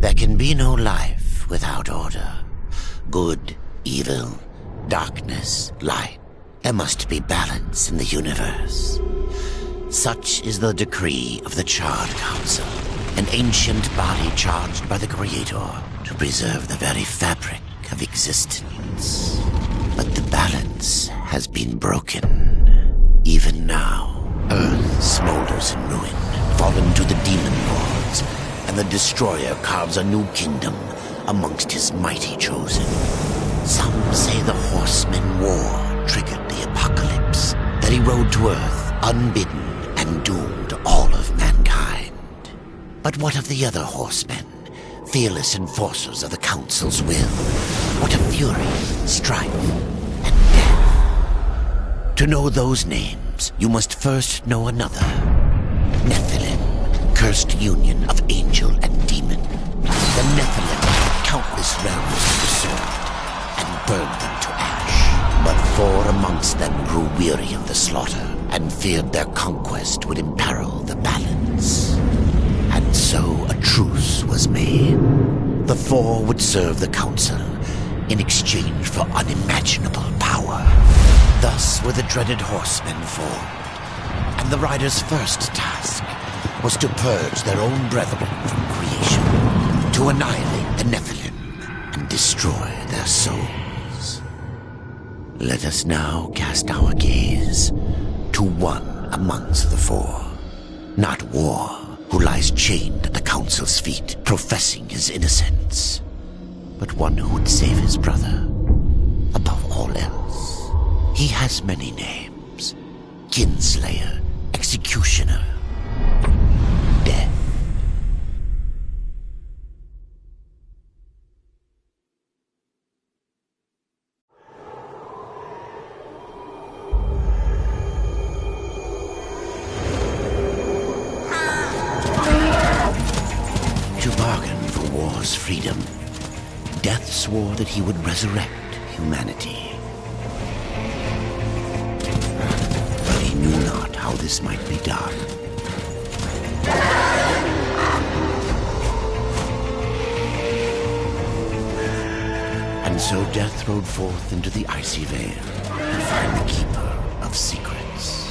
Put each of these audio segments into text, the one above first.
There can be no life without order. Good, evil, darkness, light. There must be balance in the universe. Such is the decree of the Charred Council, an ancient body charged by the Creator to preserve the very fabric of existence. But the balance has been broken. Even now, Earth smolders in ruin, fallen to the demon lords, and the Destroyer carves a new kingdom amongst his mighty chosen. Some say the Horsemen War triggered the apocalypse, that he rode to Earth unbidden and doomed all of mankind. But what of the other Horsemen, fearless enforcers of the Council's will? What of fury, strife, and death? To know those names, you must first know another. Nephilim, cursed union of angel and demon. The Nephilim countless realms to the sword and burned them to ash. But 4 amongst them grew weary of the slaughter and feared their conquest would imperil the balance. And so a truce was made. The 4 would serve the Council in exchange for unimaginable power. Thus were the dreaded Horsemen formed, and the Riders' first task was to purge their own brethren from creation, to annihilate the Nephilim and destroy their souls. Let us now cast our gaze to one amongst the 4, not War, who lies chained at the Council's feet, professing his innocence, but one who would save his brother above all else. He has many names: Kinslayer, Executioner, Death. To bargain for war's freedom, Death swore that he would resurrect humanity. But he knew not how this might be done. And so Death rode forth into the icy veil to find the Keeper of Secrets.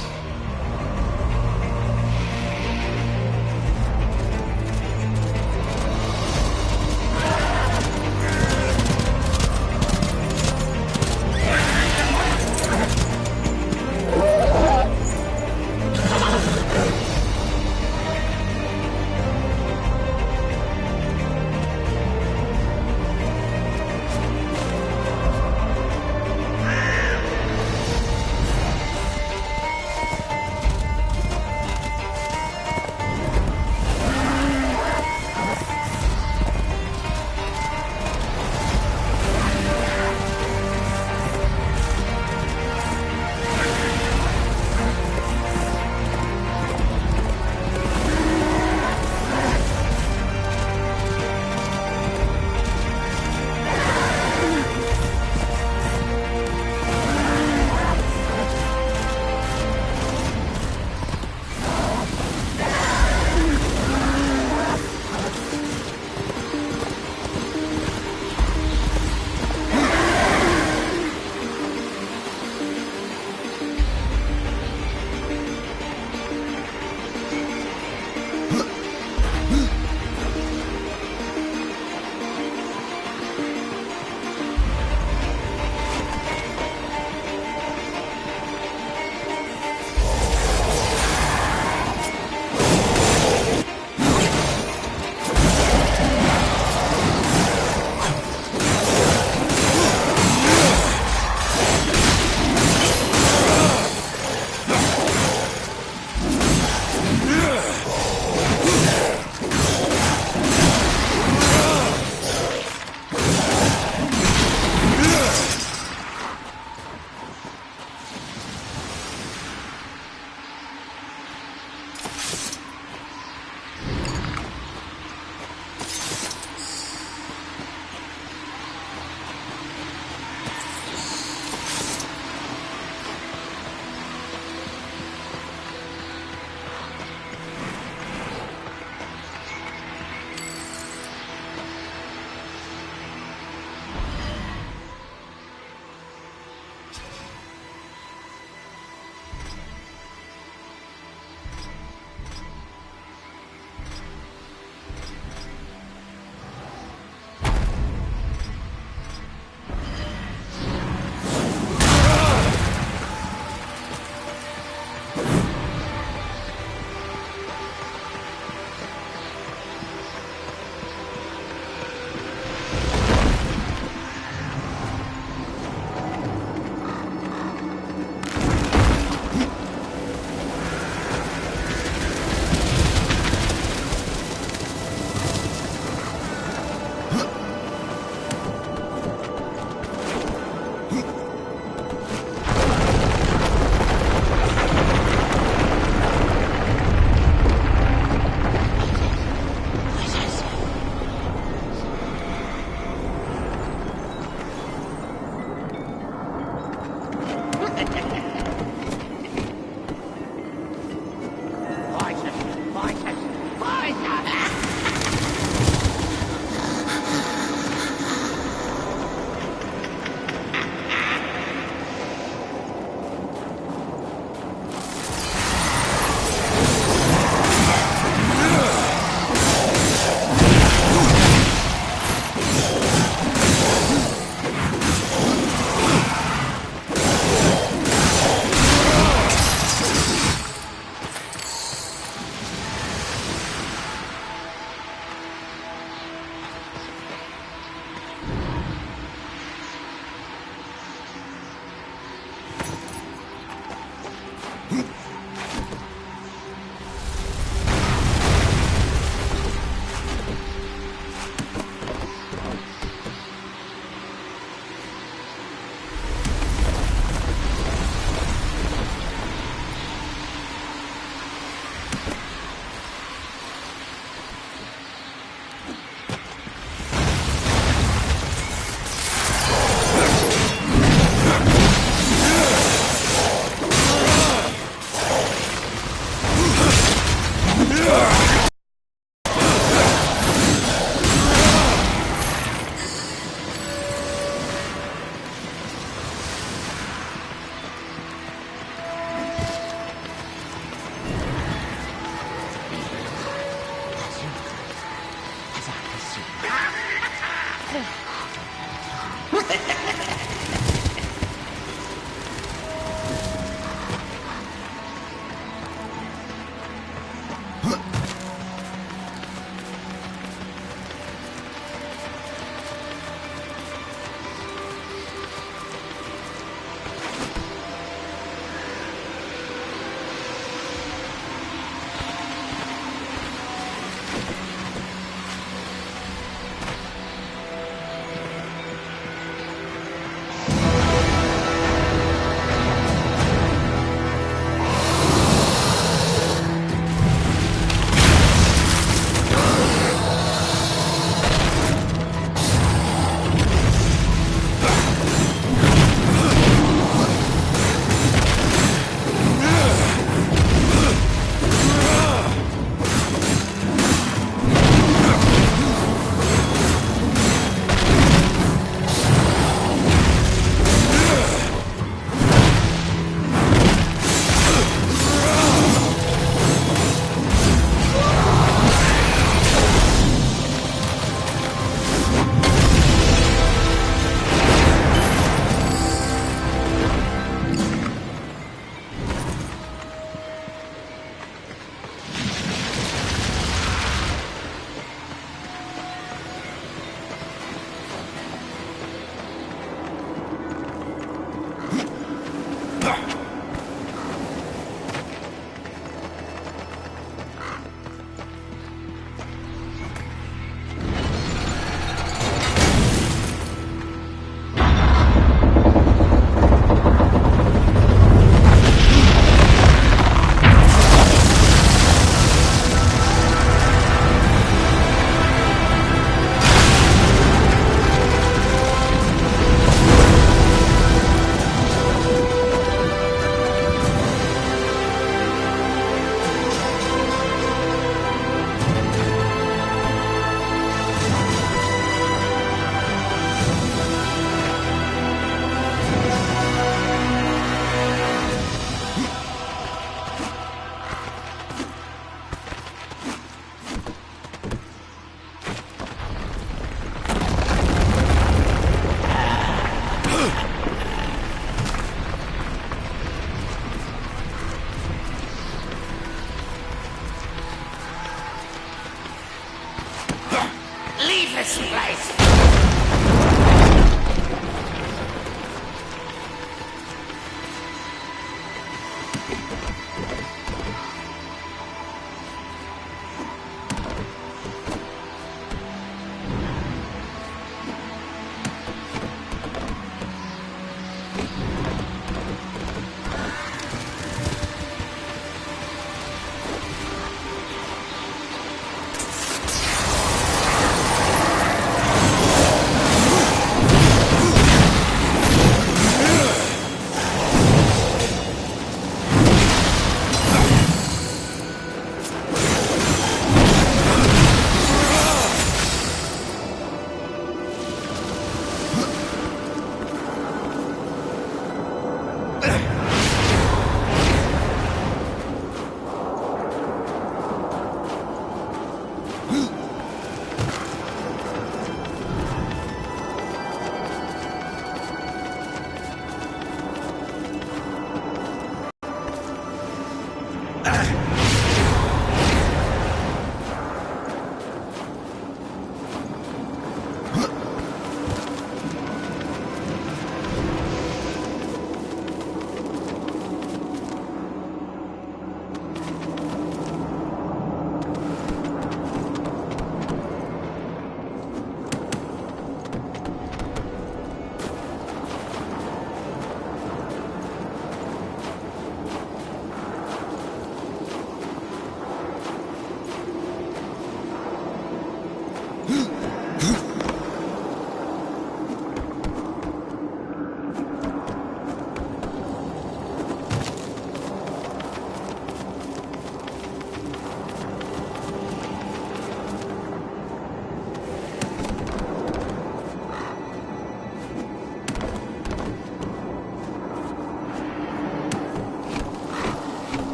this place!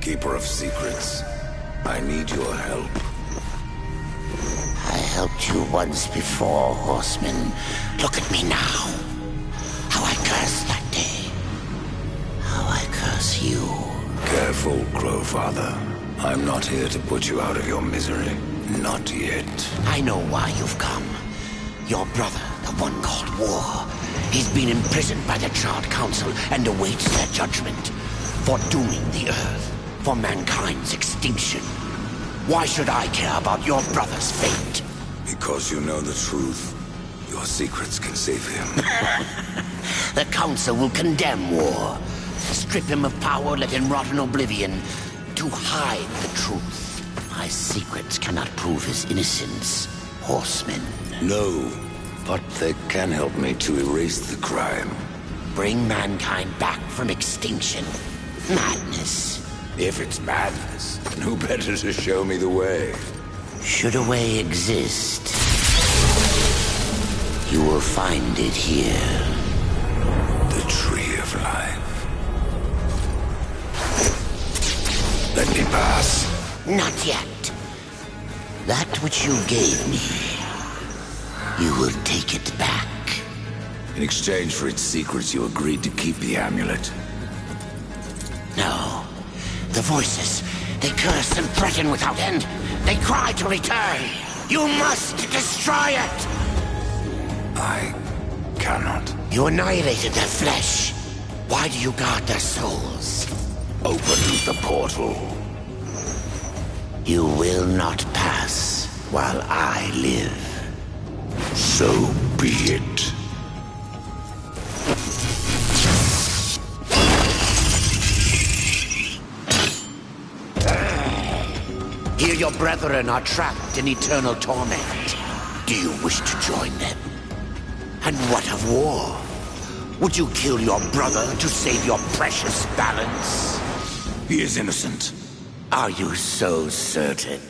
Keeper of secrets, I need your help. I helped you once before, Horseman. Look at me now. How I cursed that day. How I curse you. Careful, Crowfather. I'm not here to put you out of your misery. Not yet. I know why you've come. Your brother, the one called War, he's been imprisoned by the Charred Council and awaits their judgment for dooming the Earth, for mankind's extinction. Why should I care about your brother's fate? Because you know the truth. Your secrets can save him. The Council will condemn War. Strip him of power, let him rot in oblivion. To hide the truth. My secrets cannot prove his innocence, Horseman. No, but they can help me to erase the crime. Bring mankind back from extinction. Madness. If it's madness, then who better to show me the way? Should a way exist, you will find it here. The Tree of Life. Let me pass. Not yet. That which you gave me, you will take it back. In exchange for its secrets, you agreed to keep the amulet. No. The voices, they curse and threaten without end. They cry to return. You must destroy it! I cannot. You annihilated their flesh. Why do you guard their souls? Open the portal. You will not pass while I live. So be it. Here your brethren are trapped in eternal torment. Do you wish to join them? And what of War? Would you kill your brother to save your precious balance? He is innocent. Are you so certain?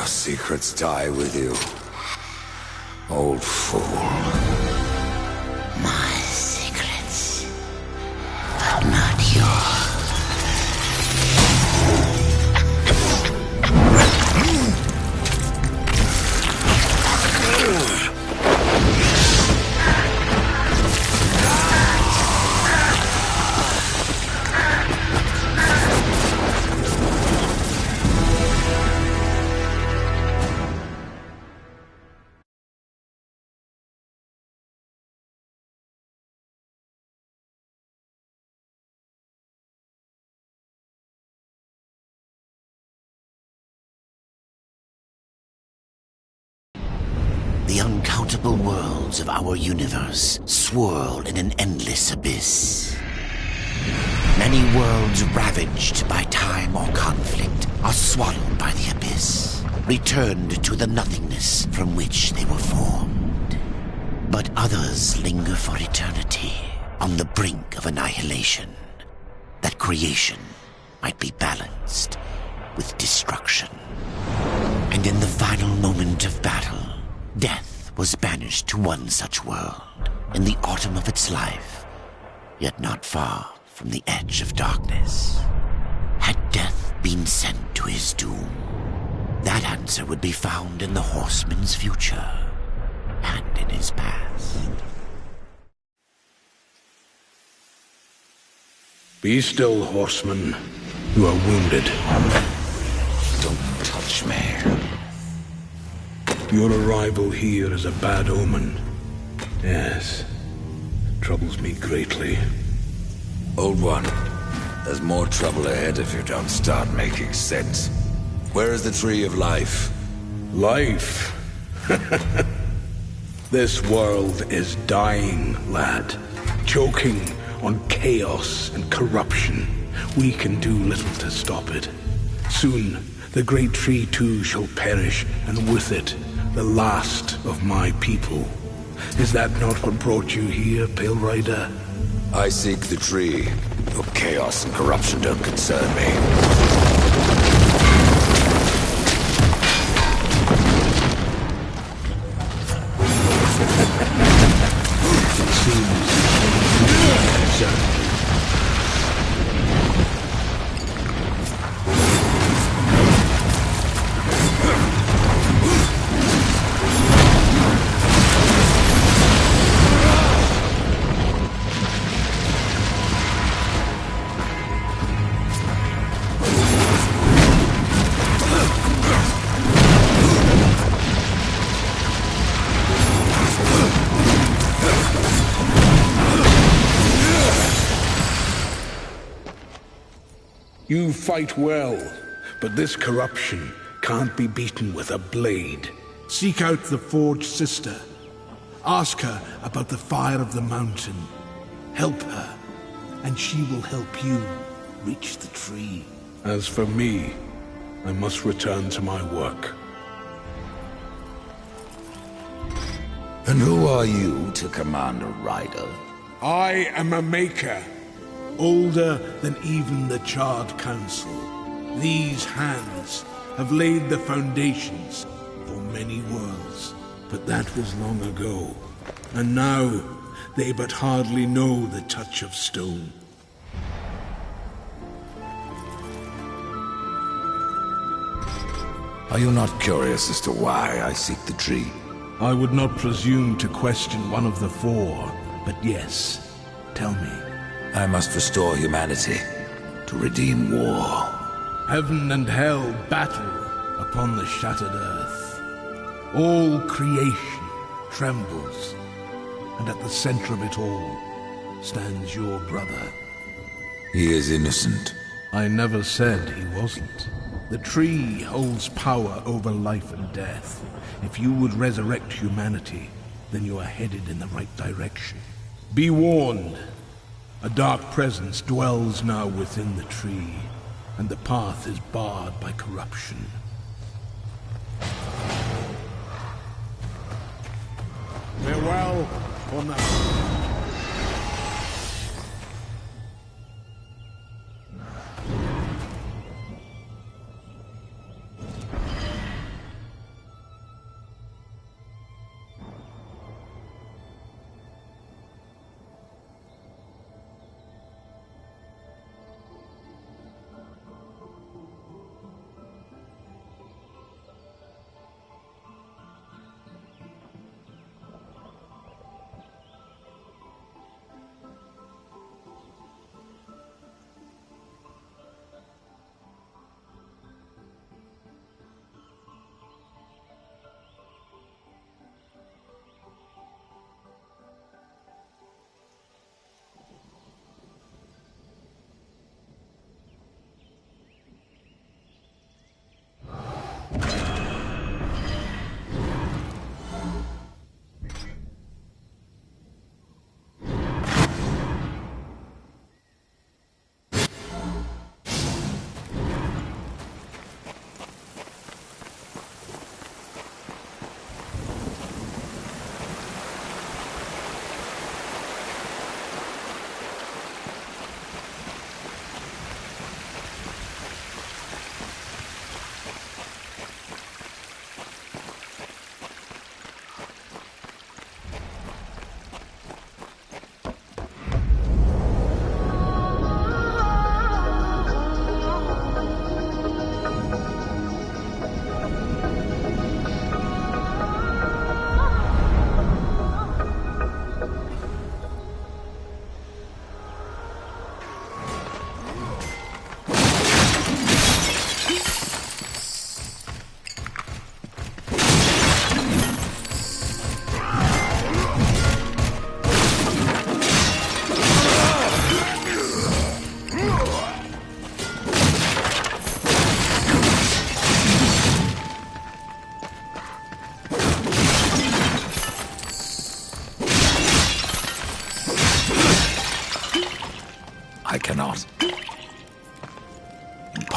Secrets die with you, old fool. The uncountable worlds of our universe swirl in an endless abyss. Many worlds ravaged by time or conflict are swallowed by the abyss, returned to the nothingness from which they were formed. But others linger for eternity on the brink of annihilation, that creation might be balanced with destruction. And in the final moment of battle, death was banished to one such world in the autumn of its life, yet not far from the edge of darkness. Had death been sent to his doom, that answer would be found in the horseman's future and in his past. Be still, horseman. You are wounded. Don't touch me. Your arrival here is a bad omen. Yes, it troubles me greatly. Old one, there's more trouble ahead if you don't start making sense. Where is the tree of life? Life? This world is dying, lad. Choking on chaos and corruption. We can do little to stop it. Soon, the great tree too shall perish, and with it, the last of my people. Is that not what brought you here, Pale Rider? I seek the tree. Your chaos and corruption don't concern me. You fight well, but this corruption can't be beaten with a blade. Seek out the Forge Sister. Ask her about the fire of the mountain. Help her, and she will help you reach the tree. As for me, I must return to my work. And who are you to command a rider? I am a maker, older than even the Charred Council. These hands have laid the foundations for many worlds, but that was long ago. And now, they but hardly know the touch of stone. Are you not curious as to why I seek the tree? I would not presume to question one of the four, but yes, tell me. I must restore humanity, to redeem war. Heaven and hell battle upon the shattered earth. All creation trembles, and at the center of it all stands your brother. He is innocent. I never said he wasn't. The tree holds power over life and death. If you would resurrect humanity, then you are headed in the right direction. Be warned. A dark presence dwells now within the tree, and the path is barred by corruption. Farewell for now.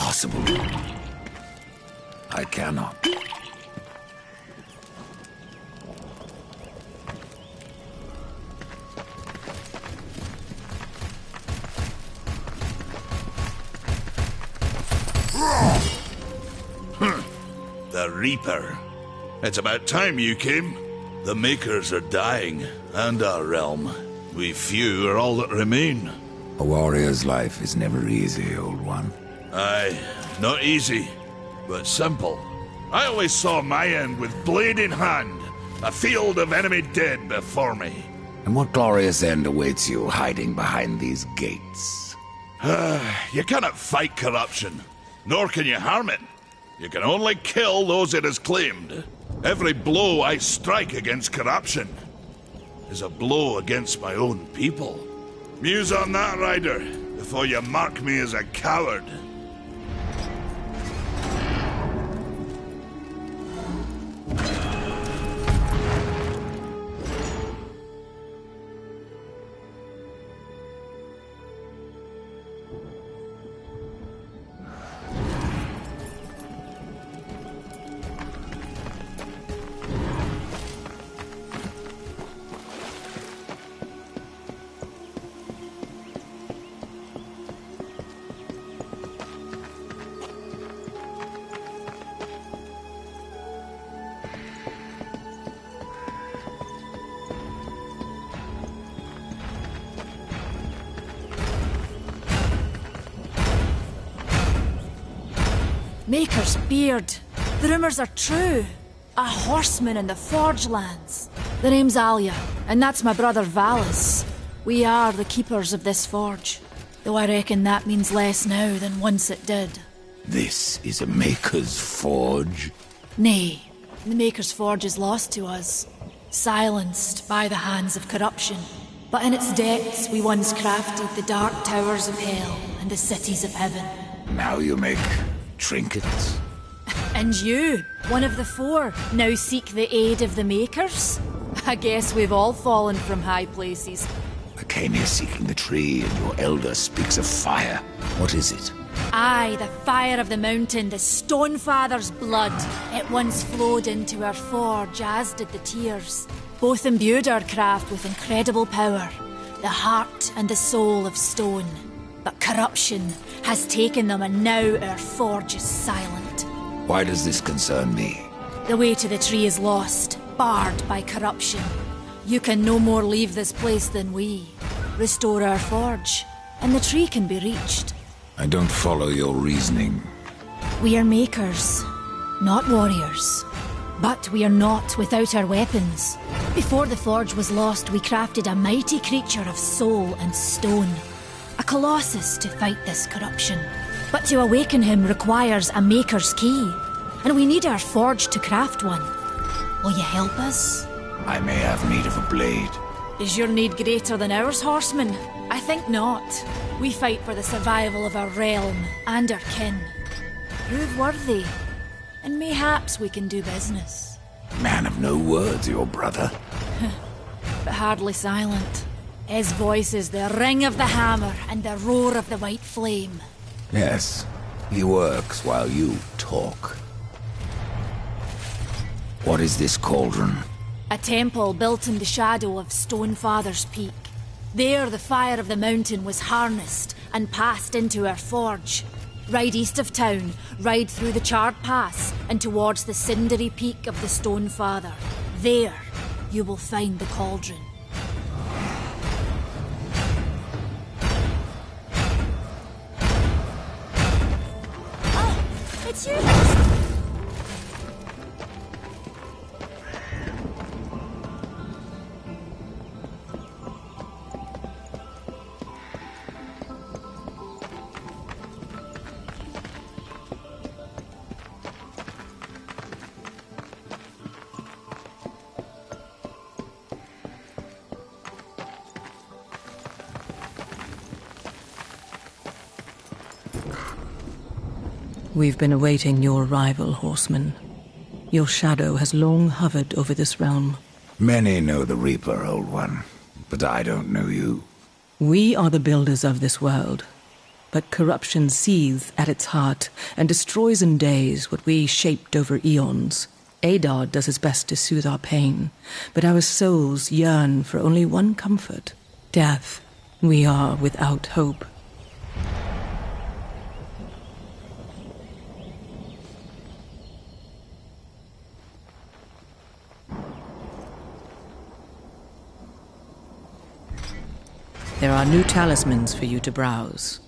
impossible. I cannot. The Reaper. It's about time you came. The Makers are dying, and our realm. We few are all that remain. A warrior's life is never easy, old one. Aye, not easy, but simple. I always saw my end with blade in hand, a field of enemy dead before me. And what glorious end awaits you hiding behind these gates? You cannot fight corruption, nor can you harm it. You can only kill those it has claimed. Every blow I strike against corruption is a blow against my own people. Muse on that, Ryder, before you mark me as a coward. Maker's beard. The rumors are true. A horseman in the Forge lands. The name's Alia, and that's my brother Valis. We are the keepers of this forge. Though I reckon that means less now than once it did. This is a Maker's forge? Nay, the Maker's forge is lost to us. Silenced by the hands of corruption. But in its depths we once crafted the dark towers of hell and the cities of heaven. Now you make trinkets? And you, one of the four, now seek the aid of the Makers? I guess we've all fallen from high places. I came here seeking the tree, and your elder speaks of fire. What is it? Aye, the fire of the mountain, the Stonefather's blood. It once flowed into our forge, as did the tears. Both imbued our craft with incredible power, the heart and the soul of stone. But corruption has taken them, and now our forge is silent. Why does this concern me? The way to the tree is lost, barred by corruption. You can no more leave this place than we. Restore our forge, and the tree can be reached. I don't follow your reasoning. We are makers, not warriors. But we are not without our weapons. Before the forge was lost, we crafted a mighty creature of soul and stone. A colossus to fight this corruption. But to awaken him requires a maker's key. And we need our forge to craft one. Will you help us? I may have need of a blade. Is your need greater than ours, horseman? I think not. We fight for the survival of our realm and our kin. Prove worthy, and mayhaps we can do business. Man of no words, your brother. But hardly silent. His voice is the ring of the hammer and the roar of the white flame. Yes, he works while you talk. What is this cauldron? A temple built in the shadow of Stonefather's Peak. There the fire of the mountain was harnessed and passed into our forge. Ride east of town, ride through the charred pass and towards the cindery peak of the Stonefather. There you will find the cauldron. Oh, it's you! We've been awaiting your arrival, horseman. Your shadow has long hovered over this realm. Many know the Reaper, old one, but I don't know you. We are the builders of this world. But corruption seethes at its heart and destroys in days what we shaped over eons. Adar does his best to soothe our pain, but our souls yearn for only one comfort: death. We are without hope. There are new talismans for you to browse.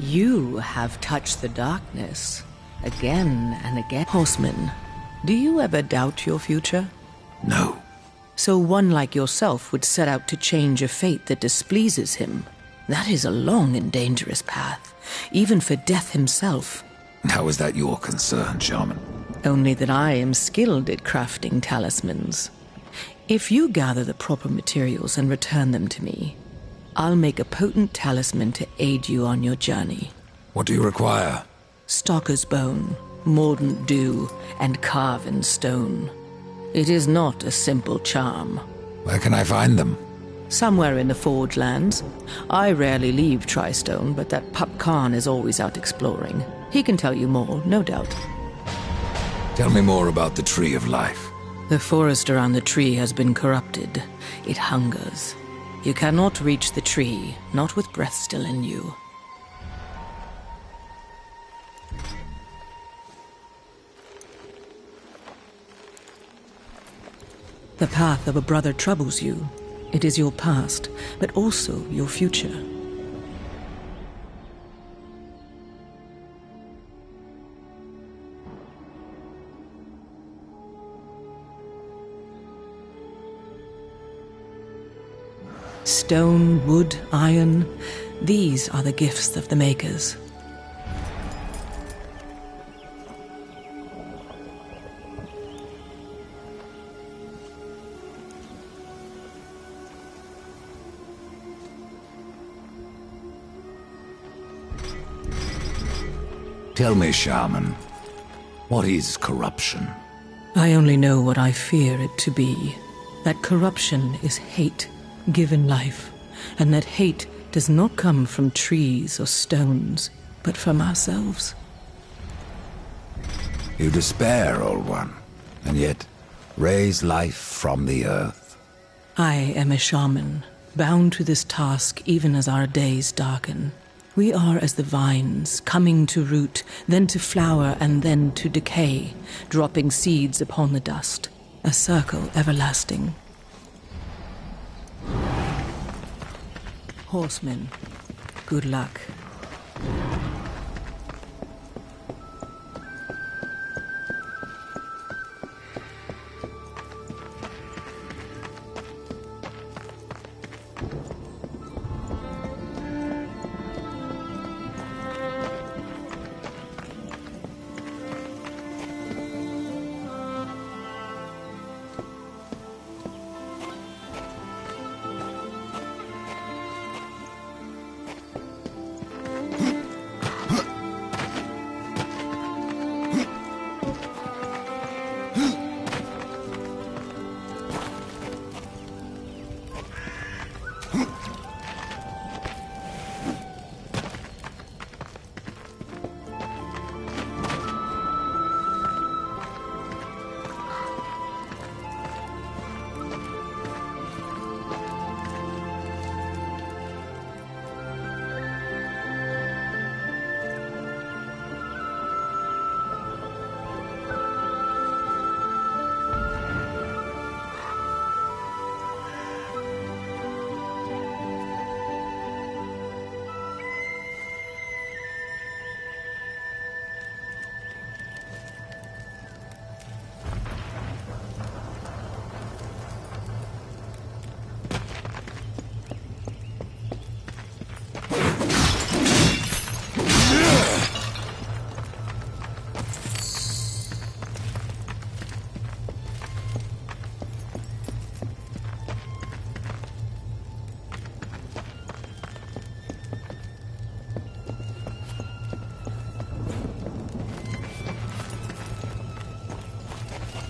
You have touched the darkness again and again. Horseman, do you ever doubt your future? No. So one like yourself would set out to change a fate that displeases him. That is a long and dangerous path, even for death himself. How is that your concern, Shaman? Only that I am skilled at crafting talismans. If you gather the proper materials and return them to me, I'll make a potent talisman to aid you on your journey. What do you require? Stalker's bone, mordant dew, and carven stone. It is not a simple charm. Where can I find them? Somewhere in the Forge Lands. I rarely leave Tristone, but that pup Khan is always out exploring. He can tell you more, no doubt. Tell me more about the Tree of Life. The forest around the tree has been corrupted. It hungers. You cannot reach the tree, not with breath still in you. The path of a brother troubles you. It is your past, but also your future. Stone, wood, iron, these are the gifts of the makers. Tell me, Shaman, what is corruption? I only know what I fear it to be. That corruption is hate given life, and that hate does not come from trees or stones, but from ourselves. You despair, Old One, and yet raise life from the earth. I am a shaman, bound to this task even as our days darken. We are as the vines, coming to root, then to flower, and then to decay, dropping seeds upon the dust, a circle everlasting. Horsemen, good luck.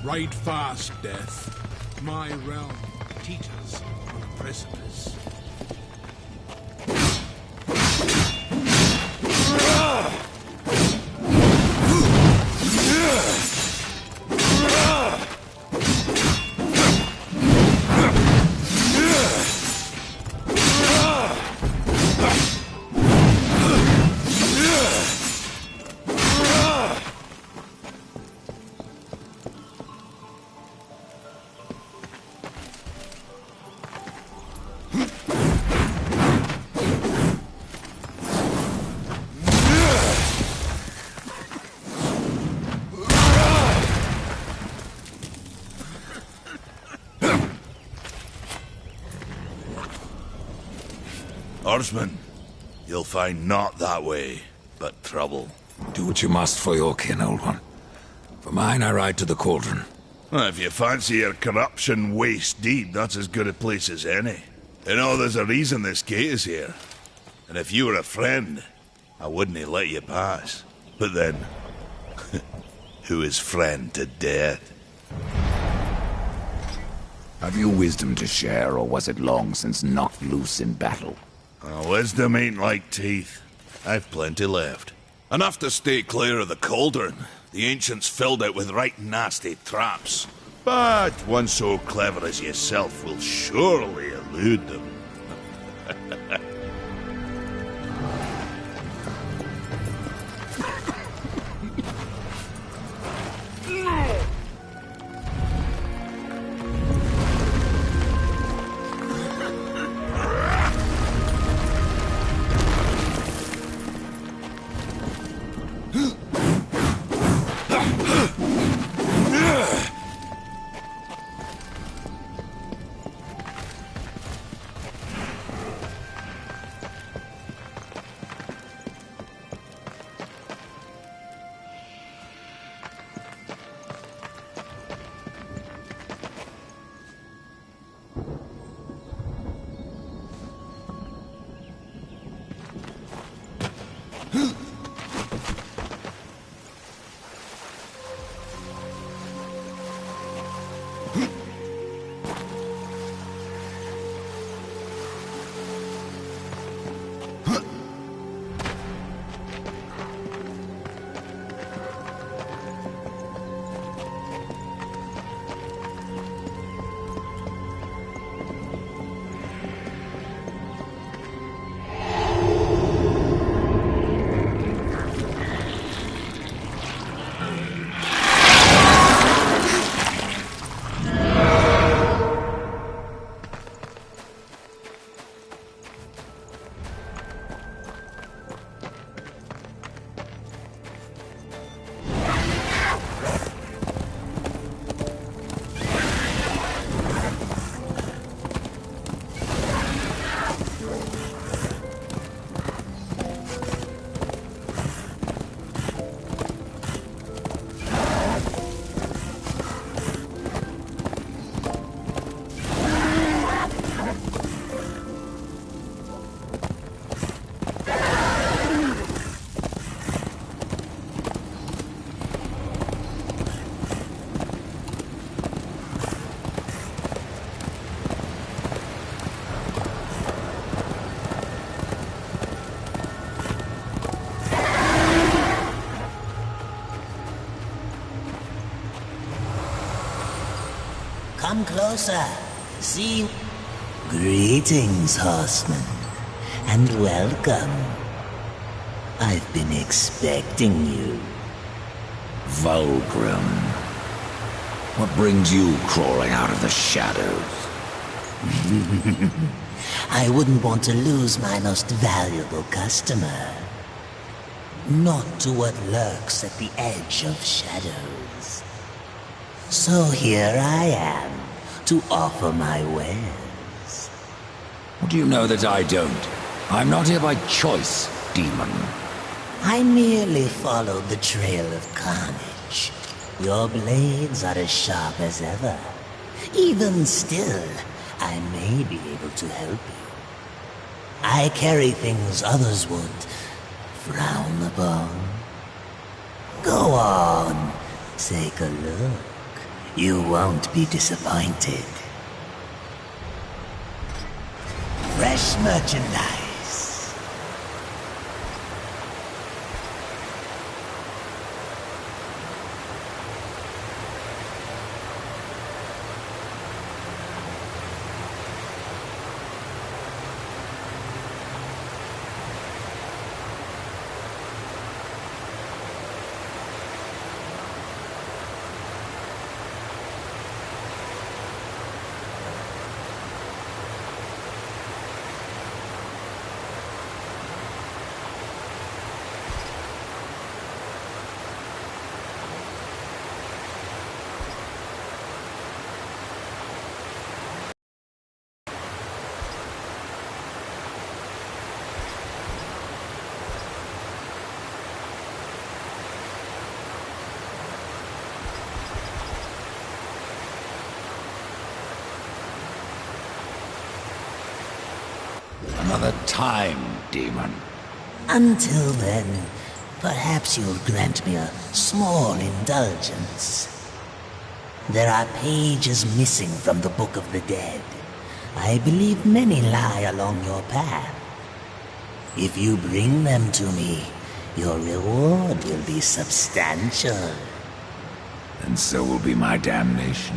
Ride fast, Death. My realm teeters on a precipice. Horseman, you'll find not that way, but trouble. Do what you must for your kin, old one. For mine, I ride to the cauldron. Well, if you fancy your corruption waist deep, that's as good a place as any. You know, there's a reason this gate is here. And if you were a friend, I wouldn't let you pass. But then, who is friend to death? Have you wisdom to share, or was it long since knocked loose in battle? Wisdom ain't like teeth. I've plenty left. Enough to stay clear of the cauldron. The ancients filled it with right nasty traps. But one so clever as yourself will surely elude them. Come closer. See. Greetings, horseman. And welcome. I've been expecting you. Vulgrim. What brings you crawling out of the shadows? I wouldn't want to lose my most valuable customer. Not to what lurks at the edge of shadows. So here I am, to offer my wares. What do you know that I don't? I'm not here by choice, demon. I merely followed the trail of carnage. Your blades are as sharp as ever. Even still, I may be able to help you. I carry things others would frown upon. Go on, take a look. You won't be disappointed. Fresh merchandise. Another time, demon. Until then, perhaps you'll grant me a small indulgence. There are pages missing from the Book of the Dead. I believe many lie along your path. If you bring them to me, your reward will be substantial. And so will be my damnation.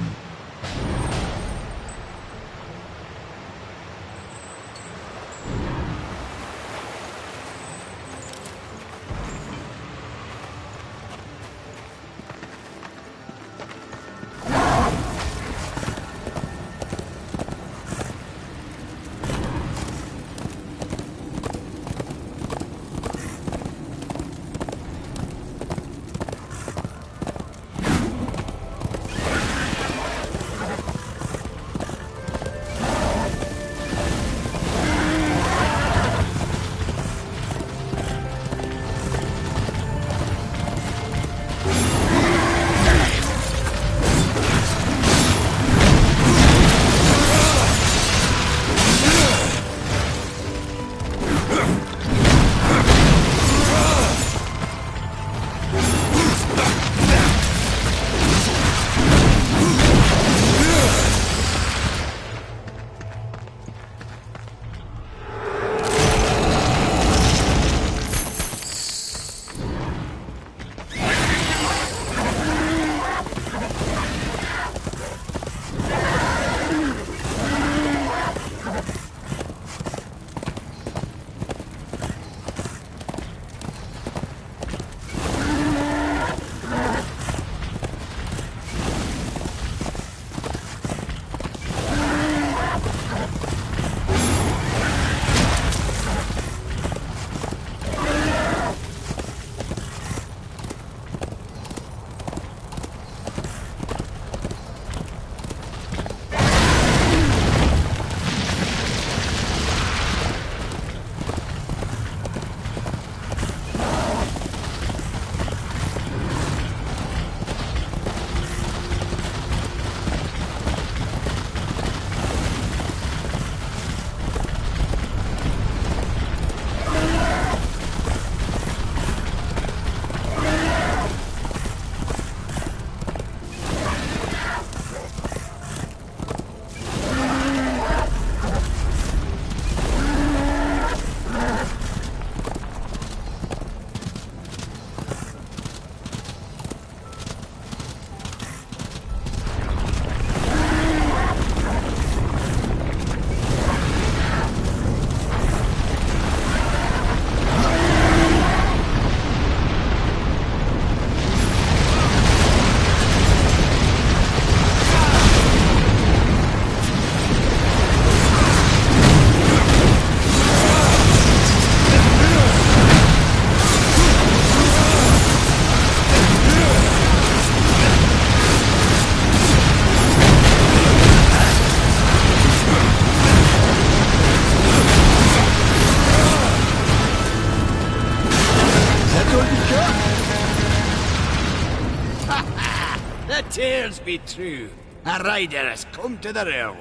Tears be true. A rider has come to the realm.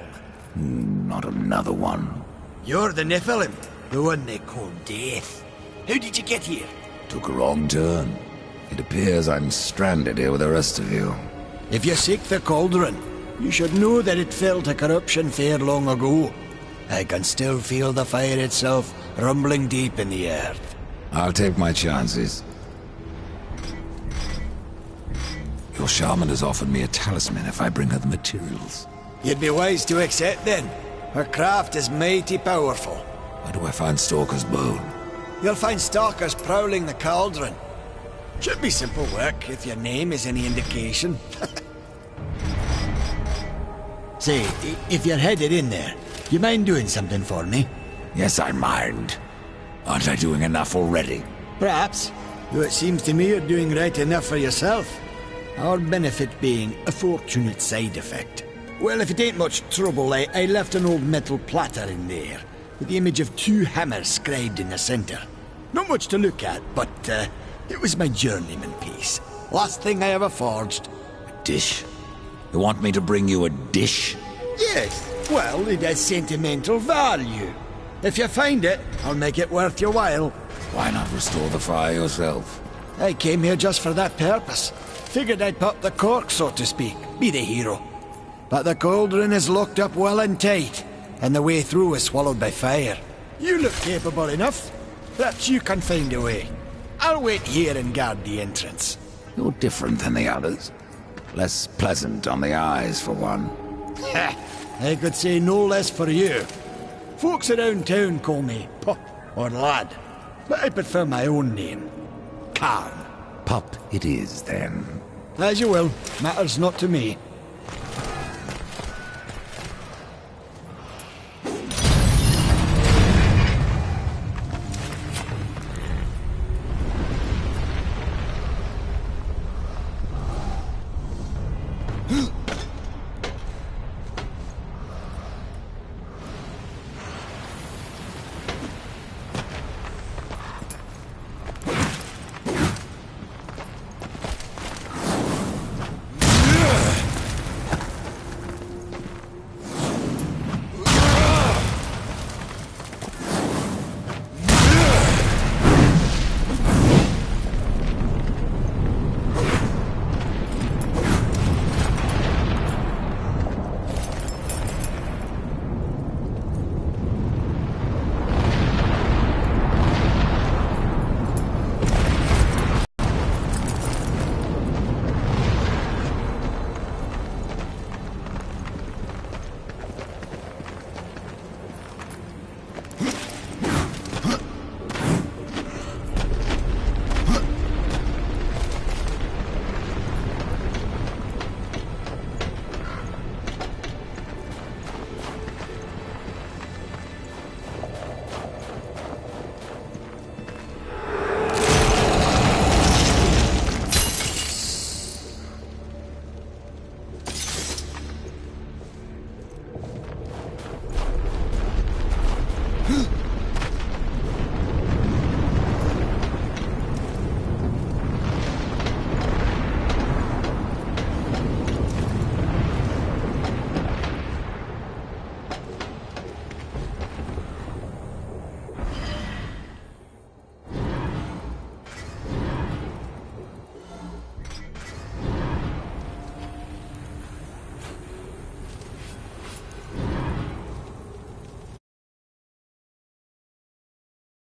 Not another one. You're the Nephilim, the one they call Death. How did you get here? Took a wrong turn. It appears I'm stranded here with the rest of you. If you seek the cauldron, you should know that it fell to corruption fair long ago. I can still feel the fire itself rumbling deep in the earth. I'll take my chances. Your shaman has offered me a talisman if I bring her the materials. You'd be wise to accept then. Her craft is mighty powerful. Where do I find Stalker's bone? You'll find stalkers prowling the cauldron. Should be simple work, if your name is any indication. Say, if you're headed in there, you mind doing something for me? Yes, I mind. Aren't I doing enough already? Perhaps. Though it seems to me you're doing right enough for yourself. Our benefit being a fortunate side effect. Well, if it ain't much trouble, I left an old metal platter in there, with the image of 2 hammers scribed in the center. Not much to look at, but it was my journeyman piece. Last thing I ever forged. A dish? You want me to bring you a dish? Yes, well, it has sentimental value. If you find it, I'll make it worth your while. Why not restore the fire yourself? I came here just for that purpose. Figured I'd pop the cork, so to speak, be the hero. But the cauldron is locked up well and tight, and the way through is swallowed by fire. You look capable enough. Perhaps you can find a way. I'll wait here and guard the entrance. You're different than the others. Less pleasant on the eyes, for one. Ha! I could say no less for you. Folks around town call me Pup or Lad, but I prefer my own name. Carl. Pup it is, then. As you will. Matters not to me.